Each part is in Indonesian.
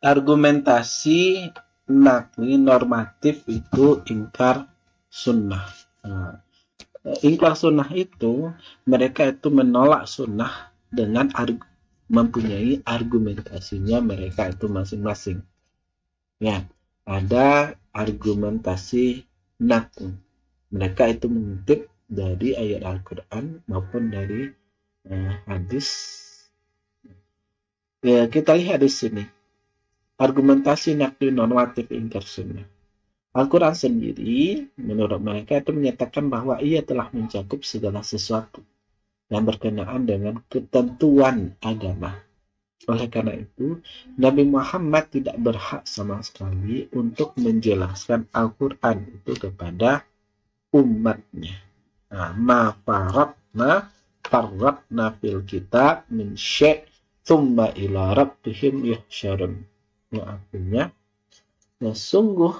argumentasi nakli normatif itu ingkar sunnah. Nah, ingkar sunnah itu mereka itu menolak sunnah dengan mempunyai argumentasinya mereka itu masing-masing. Ya, ada argumentasi nakli. Mereka itu mengutip dari ayat Al-Quran maupun dari hadis. Ya, kita lihat di sini argumentasi nakli normatif ingkar sunnah. Al-Quran sendiri menurut mereka itu menyatakan bahwa ia telah mencakup segala sesuatu yang berkenaan dengan ketentuan agama. Oleh karena itu, Nabi Muhammad tidak berhak sama sekali untuk menjelaskan Al-Quran itu kepada umatnya. Ma farratna fil kitab min syai' thumma ila rabbihim yuhsyarun. Artinya, sungguh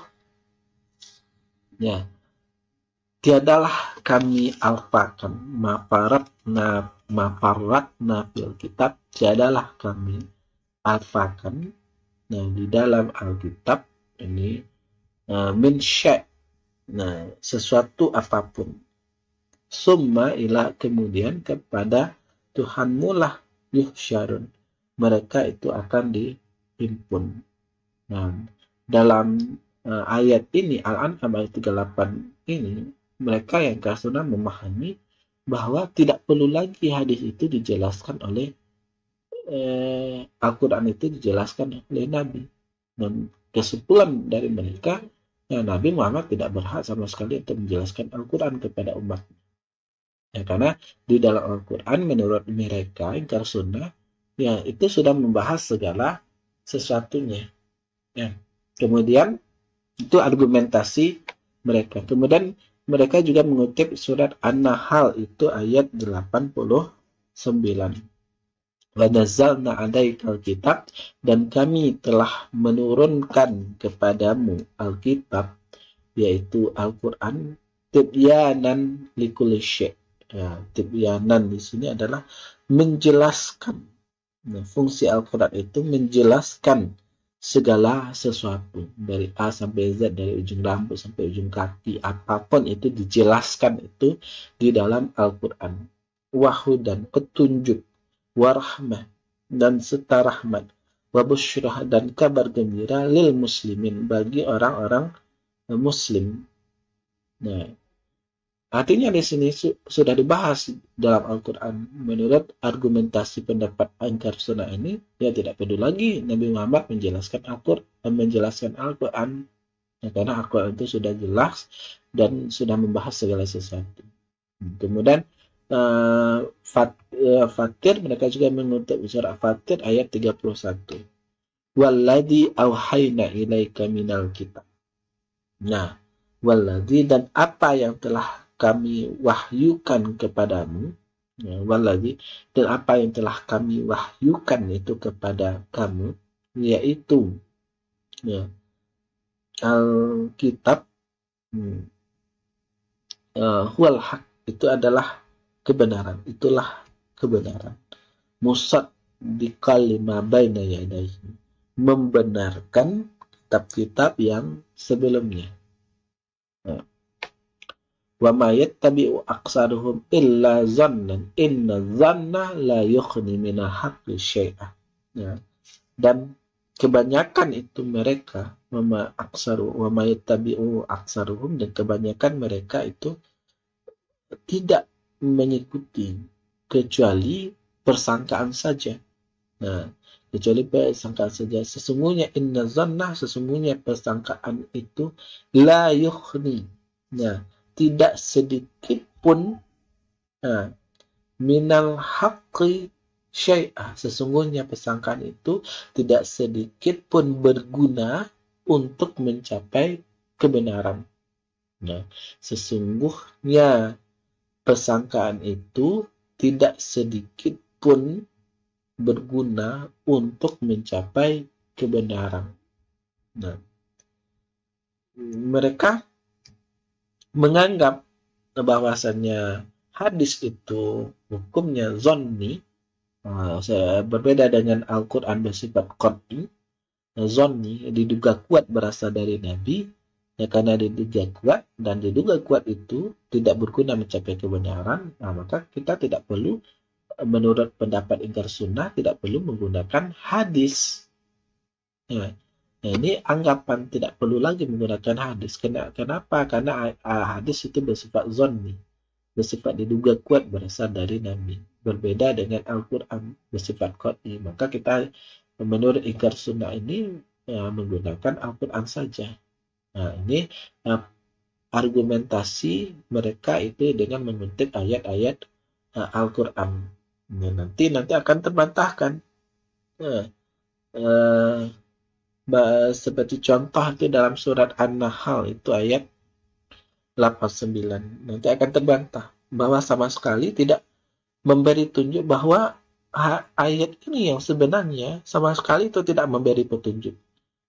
tiadalah kami alfakan mafaratna fil kitab, tiadalah kami alfakan di dalam Alkitab ini min syai', sesuatu apapun, summa ila, kemudian kepada Tuhanmu lah yuhsyarun, mereka itu akan dihimpun. Dalam ayat ini, Al-An'am ayat 38 ini, mereka yang sunnah memahami bahwa tidak perlu lagi hadis itu dijelaskan oleh Al-Quran itu dijelaskan oleh Nabi. Dan kesimpulan dari mereka, Nabi Muhammad tidak berhak sama sekali untuk menjelaskan Al-Quran kepada umat. Karena di dalam Al-Quran menurut mereka ingkar sunnah, itu sudah membahas segala sesuatunya. Kemudian itu argumentasi mereka. Kemudian mereka juga mengutip surat An-Nahl itu ayat 89. Wa nazzalna 'alaikal kitab, dan kami telah menurunkan kepadamu Alkitab, yaitu Al-Qur'an, tibyanan likulli syai'. Tibyanan di sini adalah menjelaskan. Fungsi Al-Qur'an itu menjelaskan segala sesuatu dari A sampai Z, dari ujung rambut sampai ujung kaki, apapun itu dijelaskan itu di dalam Al-Quran. Wahudan, petunjuk, warahmah, dan serta rahmat, wabusyrah, dan kabar gembira, lil muslimin, bagi orang-orang muslim. Artinya di sini sudah dibahas dalam Al-Quran. Menurut argumentasi pendapat ingkar sunnah ini, tidak perlu lagi Nabi Muhammad menjelaskan Al-Quran. Karena Al-Quran itu sudah jelas dan sudah membahas segala sesuatu. Kemudian Fatir, mereka juga mengutip surah Fatir ayat 31. Walladzi auhayna ilaika minal kitab. Walladzi, dan apa yang telah kami wahyukan kepadamu, walladzi, dan apa yang telah kami wahyukan itu kepada kamu, yaitu Alkitab, huwal haq, itu adalah kebenaran, itulah kebenaran. Musaddiqal lima baina yadayhi, membenarkan kitab-kitab yang sebelumnya. Wa ma yattabi'u aksaruhum illa zannan inna zanna la yughni minal haqqi syai'a. Dan kebanyakan itu mereka wa ma yattabi'u aksaruhum, dan kebanyakan mereka itu tidak mengikuti kecuali persangkaan saja. Kecuali persangkaan saja. Sesungguhnya inna zanna, sesungguhnya persangkaan itu la yughni, tidak sedikit pun minal haqqi syai'ah, sesungguhnya persangkaan itu tidak sedikit pun berguna untuk mencapai kebenaran. Sesungguhnya persangkaan itu tidak sedikit pun berguna untuk mencapai kebenaran. Mereka menganggap bahwasannya hadis itu hukumnya zonni, berbeda dengan Al-Quran bersifat qat'i. zonni, diduga kuat berasal dari Nabi, ya karena diduga kuat dan diduga kuat itu tidak berguna mencapai kebenaran, nah, maka kita tidak perlu, menurut pendapat ingkar sunnah, tidak perlu menggunakan hadis. Ya. Nah, ini anggapan tidak perlu lagi menggunakan hadis. Kenapa? Karena hadis itu bersifat zonni, bersifat diduga kuat berasal dari Nabi. Berbeda dengan Al-Quran bersifat qat'i. Maka kita menurut ingkar sunnah ini menggunakan Al-Quran saja. Nah, ini argumentasi mereka itu dengan mengutip ayat-ayat Al-Quran. Nah, nanti akan terbantahkan. Seperti contoh itu dalam surat An-Nahl itu ayat 89. Nanti akan terbantah bahwa sama sekali tidak memberi tunjuk bahwa ayat ini yang sebenarnya sama sekali itu tidak memberi petunjuk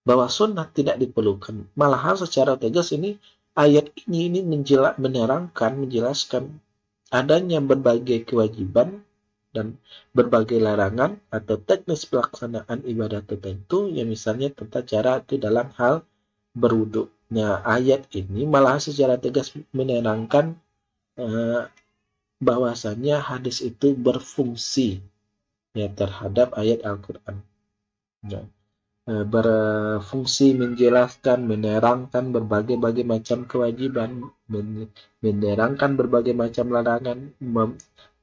bahwa sunnah tidak diperlukan. Malahan secara tegas ini ayat ini menerangkan, menjelaskan adanya berbagai kewajiban dan berbagai larangan atau teknis pelaksanaan ibadah tertentu yang misalnya tentang cara itu dalam hal berwudu. Nah, ayat ini malah secara tegas menerangkan bahwasanya hadis itu berfungsi ya terhadap ayat Al-Quran. Nah, berfungsi menjelaskan, menerangkan berbagai macam kewajiban, menerangkan berbagai macam larangan,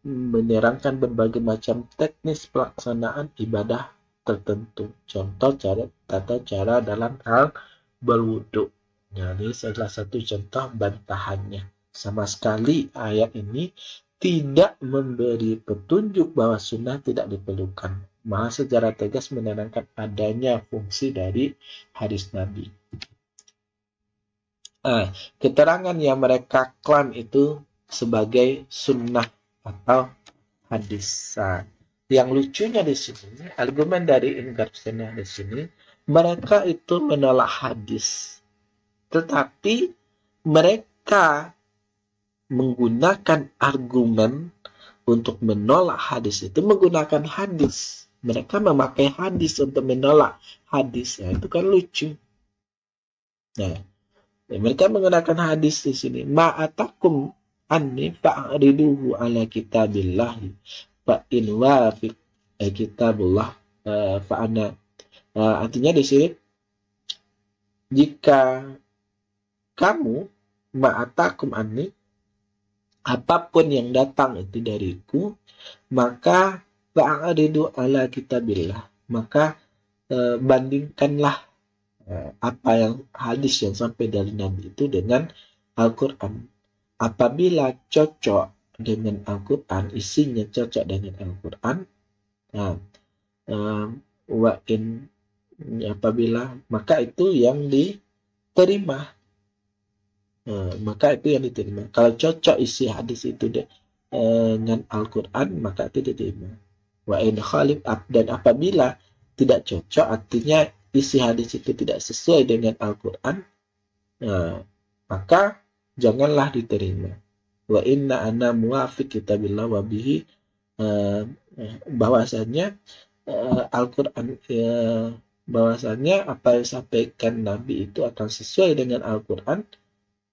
menerangkan berbagai macam teknis pelaksanaan ibadah tertentu. Contoh tata cara dalam hal berwudu. Nah, ini salah satu contoh bantahannya. Sama sekali ayat ini tidak memberi petunjuk bahwa sunnah tidak diperlukan. Malah secara tegas menerangkan adanya fungsi dari hadis Nabi. Keterangan yang mereka klaim itu sebagai sunnah atau hadis. Yang lucunya di sini, argumen dari ingkar sunnah di sini, mereka itu menolak hadis, tetapi mereka menggunakan argumen untuk menolak hadis itu menggunakan hadis. Mereka memakai hadis untuk menolak hadis. Nah, itu kan lucu. Nah, mereka menggunakan hadis di sini. Ma'atakum anni fa'riduhu ala kitabillahi fa in wafiq kitabullah fa'ana. Artinya di sini, jika kamu ma'atakum anni, apapun yang datang itu dariku, maka fa'ridu ala kitabillah, maka bandingkanlah apa yang hadis yang sampai dari Nabi itu dengan Al-Quran. Apabila cocok dengan Al-Quran, isinya cocok dengan Al-Quran, apabila maka itu yang diterima. Maka itu yang diterima. Kalau cocok isi hadis itu dengan Al-Quran, maka itu diterima. Wa in khalif, dan apabila tidak cocok, artinya isi hadis itu tidak sesuai dengan Al-Quran, maka janganlah diterima. Wa inna ana muwafiq kitabillah wa bihi, bahwasanya Al-Quran, bahwasanya apa yang disampaikan Nabi itu akan sesuai dengan Al-Quran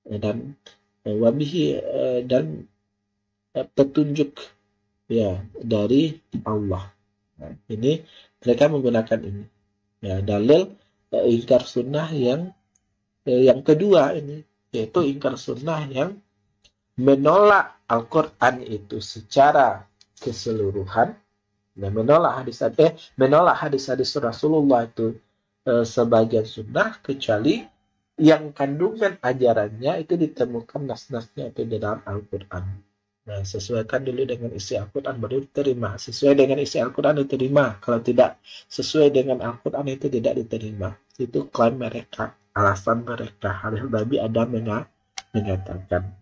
dan wabihi, dan petunjuk ya dari Allah. Nah, ini mereka menggunakan ini. Ya, dalil ingkar sunnah yang kedua ini, yaitu ingkar sunnah yang menolak Al-Quran itu secara keseluruhan dan menolak hadis-hadis Rasulullah itu sebagian sunnah, kecuali yang kandungan ajarannya itu ditemukan nas-nasnya itu di dalam Al-Quran. Nah, sesuaikan dulu dengan isi Al-Quran baru diterima. Sesuai dengan isi Al-Quran diterima. Kalau tidak sesuai dengan Al-Quran itu tidak diterima. Itu klaim mereka, alasan mereka. Hadis Nabi ada mengatakan.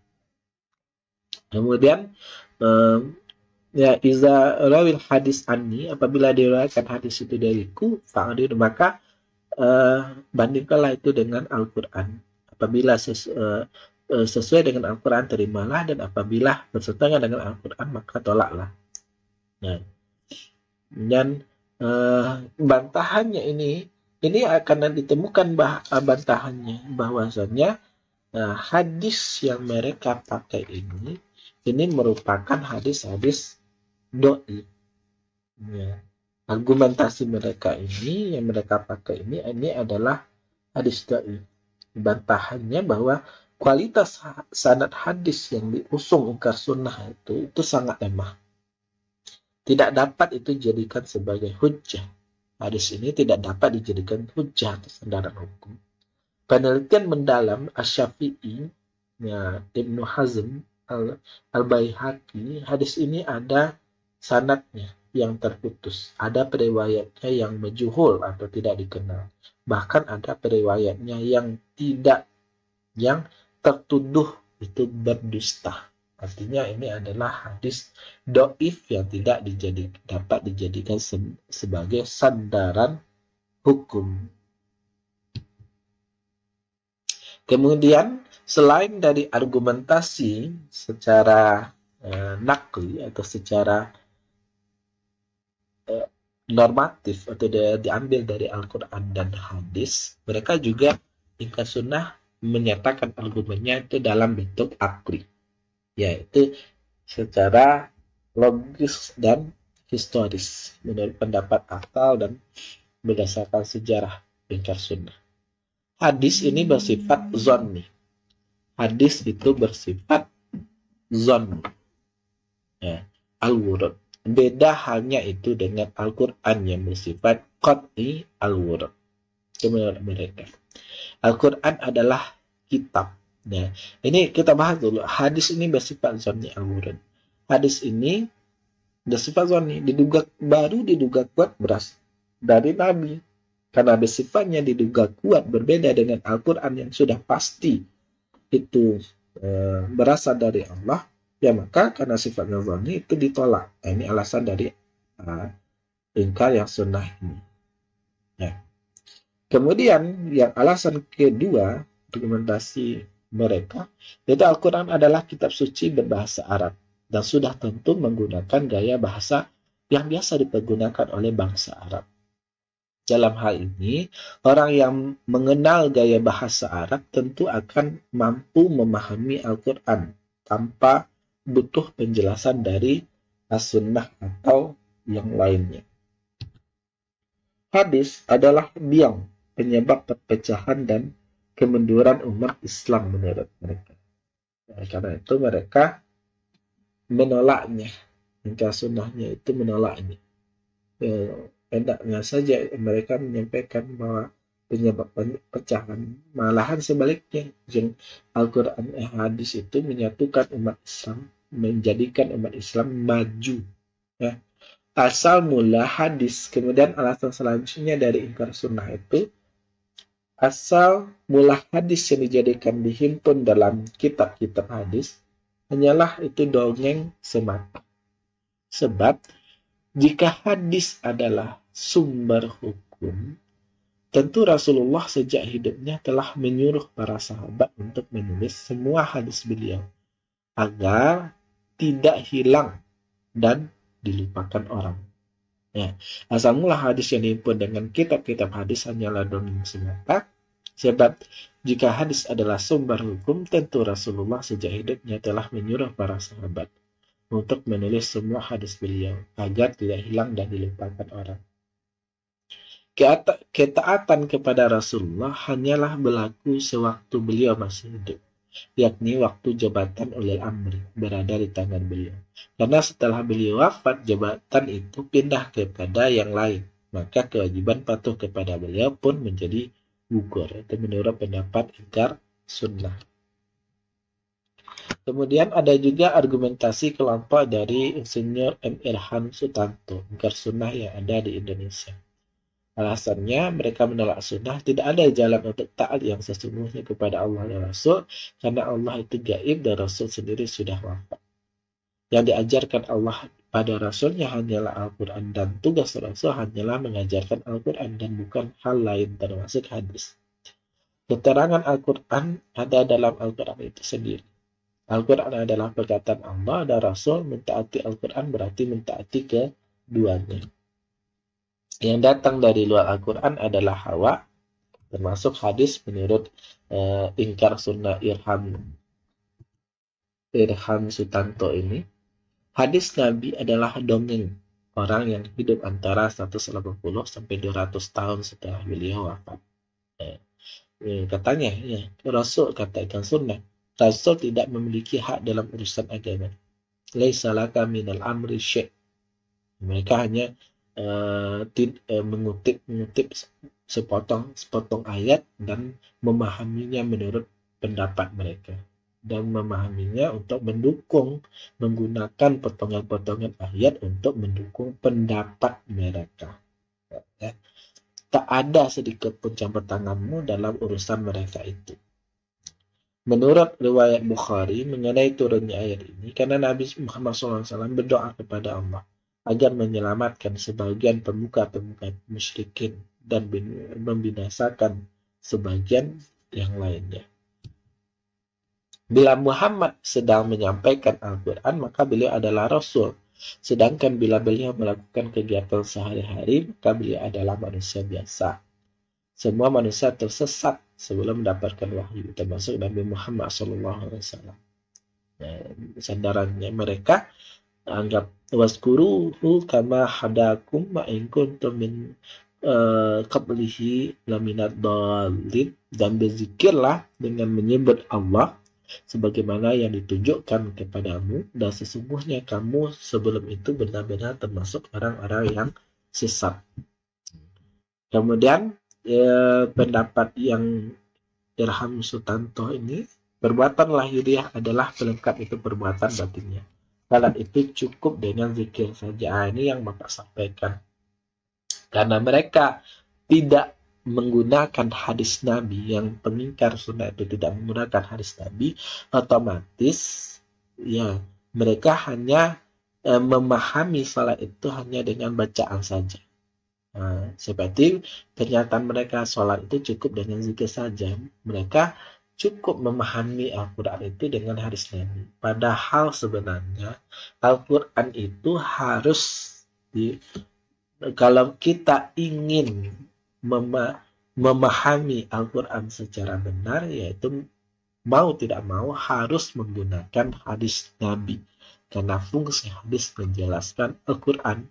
Kemudian ya iza rawil hadis anni, apabila diriwayatkan hadis itu dariku, fa'adir, maka bandingkanlah itu dengan Al-Quran. Apabila sesuai dengan Al-Quran, terimalah, dan apabila berseteru dengan Al-Quran, maka tolaklah. Nah, dan bantahannya ini ini akan ditemukan bantahannya bahwasanya hadis yang mereka pakai ini merupakan hadis-hadis doi. Ya. Argumentasi mereka ini yang mereka pakai ini adalah hadis doi. Bantahannya bahwa kualitas sanad hadis yang diusung ingkar sunnah itu sangat lemah. Tidak dapat itu dijadikan sebagai hujjah. Hadis ini tidak dapat dijadikan hujjah atas sandaran hukum. Penelitian mendalam Asy-Syafi'i, ya, Ibnu Hazm, Al-Baihaqi, hadis ini ada sanadnya yang terputus. Ada periwayatnya yang majhul atau tidak dikenal. Bahkan ada periwayatnya yang tertuduh itu berdusta. Artinya ini adalah hadis doif yang tidak dapat dijadikan sebagai sandaran hukum. Kemudian selain dari argumentasi secara nakli atau secara normatif atau diambil dari Al-Quran dan hadis, mereka juga ingkar sunnah menyatakan argumennya itu dalam bentuk akli, yaitu secara logis dan historis menurut pendapat akal dan berdasarkan sejarah ingkar sunnah. Hadis ini bersifat zonni. Hadis itu bersifat zonni. Ya, al-wurud. Beda halnya itu dengan Al-Quran yang bersifat qat'i al-wurud. Itu menurut mereka. Al-Quran adalah kitab. Nah, ini kita bahas dulu. Hadis ini bersifat zonni al-wurud. Hadis ini bersifat zonni, baru diduga kuat berasal dari Nabi. Karena bersifatnya diduga kuat berbeda dengan Al-Quran yang sudah pasti itu berasal dari Allah, ya maka karena sifatnya zonni itu ditolak. Nah, ini alasan dari ingkar yang sunnah ini. Ya. Kemudian yang alasan kedua argumentasi mereka, yaitu Al-Quran adalah kitab suci berbahasa Arab dan sudah tentu menggunakan gaya bahasa yang biasa dipergunakan oleh bangsa Arab. Dalam hal ini, orang yang mengenal gaya bahasa Arab tentu akan mampu memahami Al-Quran tanpa butuh penjelasan dari As-Sunnah atau yang lainnya. Hadis adalah biang penyebab perpecahan dan kemunduran umat Islam menurut mereka. Karena itu mereka menolaknya. Ingkar sunnahnya itu menolaknya. Hendaknya saja mereka menyampaikan bahwa penyebab pecahan, malahan sebaliknya, Al-Quran hadis itu menyatukan umat Islam, menjadikan umat Islam maju. Ya. Asal mula hadis, kemudian alasan selanjutnya dari ingkar sunnah itu, asal mula hadis yang dijadikan dihimpun dalam kitab-kitab hadis hanyalah itu dongeng semata. Sebab jika hadis adalah sumber hukum, tentu Rasulullah sejak hidupnya telah menyuruh para sahabat untuk menulis semua hadis beliau agar tidak hilang dan dilupakan orang. Ya, asal mula hadis yang dihimpun dengan kitab-kitab hadis hanyalah dongeng semata. Sebab jika hadis adalah sumber hukum, tentu Rasulullah sejak hidupnya telah menyuruh para sahabat untuk menulis semua hadis beliau agar tidak hilang dan dilupakan orang. Ketaatan kepada Rasulullah hanyalah berlaku sewaktu beliau masih hidup, yakni waktu jabatan ulil amri berada di tangan beliau. Karena setelah beliau wafat, jabatan itu pindah kepada yang lain, maka kewajiban patuh kepada beliau pun menjadi gugur. Itu menurut pendapat ingkar sunnah. Kemudian ada juga argumentasi kelompok dari Insinyur M. Irhan Sutanto, ingkar sunnah yang ada di Indonesia. Alasannya mereka menolak sunnah, tidak ada jalan untuk taat yang sesungguhnya kepada Allah dan Rasul, karena Allah itu gaib dan Rasul sendiri sudah wafat. Yang diajarkan Allah pada Rasulnya hanyalah Al-Quran, dan tugas Rasul hanyalah mengajarkan Al-Quran dan bukan hal lain termasuk hadis. Keterangan Al-Quran ada dalam Al-Quran itu sendiri. Al-Quran adalah perkataan Allah dan Rasul, mentaati Al-Quran berarti mentaati keduanya. Yang datang dari luar Al-Quran adalah hawa, termasuk hadis menurut ingkar sunnah Irham Sutanto ini. Hadis Nabi adalah dongeng orang yang hidup antara 180 sampai 200 tahun setelah beliau wafat. Katanya, ya, Rasul katakan sunnah. Rasul tidak memiliki hak dalam urusan agama. Laisa laka minal amri syai'. Mereka hanya mengutip sepotong ayat dan memahaminya menurut pendapat mereka, dan memahaminya untuk menggunakan potongan-potongan ayat untuk mendukung pendapat mereka. Ya. Tak ada sedikit pun campur tanganmu dalam urusan mereka itu. Menurut riwayat Bukhari mengenai turunnya ayat ini, karena Nabi Muhammad SAW berdoa kepada Allah agar menyelamatkan sebagian pemuka-pemuka musyrikin dan membinasakan sebagian yang lainnya. Bila Muhammad sedang menyampaikan Al-Quran, maka beliau adalah Rasul. Sedangkan bila beliau melakukan kegiatan sehari-hari, maka beliau adalah manusia biasa. Semua manusia tersesat sebelum mendapatkan wahyu, termasuk Nabi Muhammad SAW. Sandarannya mereka anggap waskuruhu kama hadakum ma in kuntum min qablihi laminad dhalin, dan berzikirlah dengan menyebut Allah sebagaimana yang ditunjukkan kepadamu, dan sesungguhnya kamu sebelum itu benar-benar termasuk orang-orang yang sesat. Kemudian pendapat yang Irham Sutanto ini, perbuatan lahiriah adalah pelengkap itu perbuatan batinnya. Salat itu cukup dengan zikir saja. Ini yang Bapak sampaikan. Karena mereka tidak menggunakan hadis Nabi, yang pengingkar sunnah itu tidak menggunakan hadis Nabi, otomatis ya mereka hanya memahami salat itu hanya dengan bacaan saja. Seperti pernyataan mereka salat itu cukup dengan zikir saja. Mereka cukup memahami Al-Quran itu dengan hadis Nabi. Padahal sebenarnya Al-Quran itu harus kalau kita ingin memahami Al-Quran secara benar, yaitu mau tidak mau harus menggunakan hadis Nabi. Karena fungsi hadis menjelaskan Al-Quran.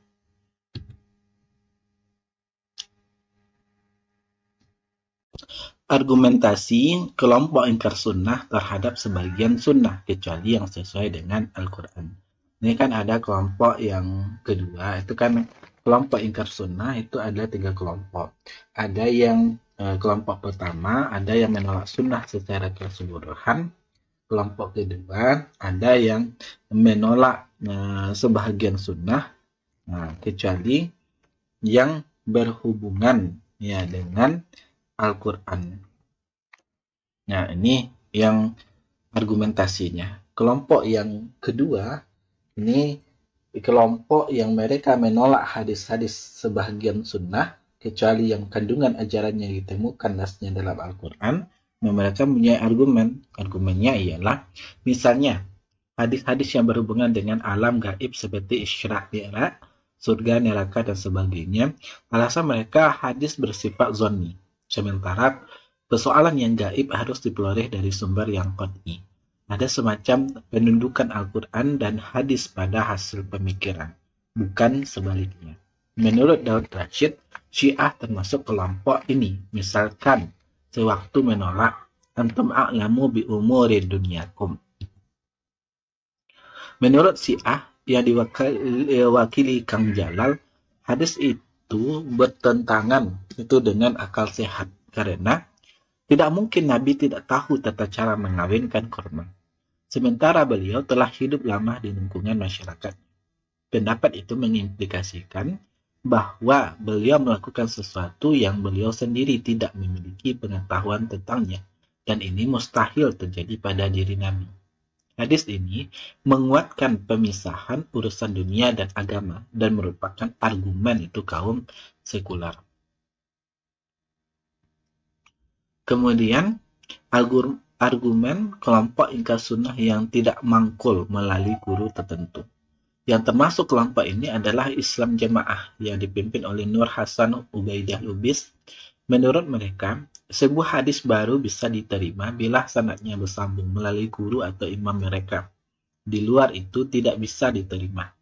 Argumentasi kelompok ingkar sunnah terhadap sebagian sunnah kecuali yang sesuai dengan Al-Quran. Ini kan ada kelompok yang kedua, itu kan kelompok ingkar sunnah itu ada 3 kelompok. Ada yang kelompok pertama, ada yang menolak sunnah secara keseluruhan. Kelompok kedua, ada yang menolak sebahagian sunnah, kecuali yang berhubungan ya dengan Al-Quran. Nah, ini yang argumentasinya. Kelompok yang kedua, ini kelompok yang mereka menolak hadis-hadis sebahagian sunnah, kecuali yang kandungan ajarannya ditemukan nasnya dalam Al-Quran. Mereka punya argumen. Argumennya ialah, misalnya, hadis-hadis yang berhubungan dengan alam gaib seperti Isra' Mi'raj, surga, neraka, dan sebagainya. Alasan mereka hadis bersifat zonni. Sementara persoalan yang gaib harus diperoleh dari sumber yang qat'i. Ada semacam penundukan Al-Quran dan hadis pada hasil pemikiran, bukan sebaliknya. Menurut Daud Rashid, Syiah termasuk kelompok ini. Misalkan, sewaktu menolak, antum a'lamu bi umuri dunyakum. Menurut Syiah yang diwakili Kang Jalal, hadis itu bertentangan itu dengan akal sehat, karena tidak mungkin Nabi tidak tahu tata cara mengawinkan korban. Sementara beliau telah hidup lama di lingkungan masyarakat. Pendapat itu mengimplikasikan bahwa beliau melakukan sesuatu yang beliau sendiri tidak memiliki pengetahuan tentangnya, dan ini mustahil terjadi pada diri Nabi. Hadis ini menguatkan pemisahan urusan dunia dan agama dan merupakan argumen itu kaum sekular. Kemudian argumen kelompok ingkar sunnah yang tidak mangkul melalui guru tertentu. Yang termasuk kelompok ini adalah Islam Jamaah yang dipimpin oleh Nur Hasan Ubaidah Lubis. Menurut mereka, sebuah hadis baru bisa diterima bila sanadnya bersambung melalui guru atau imam mereka. Di luar itu tidak bisa diterima.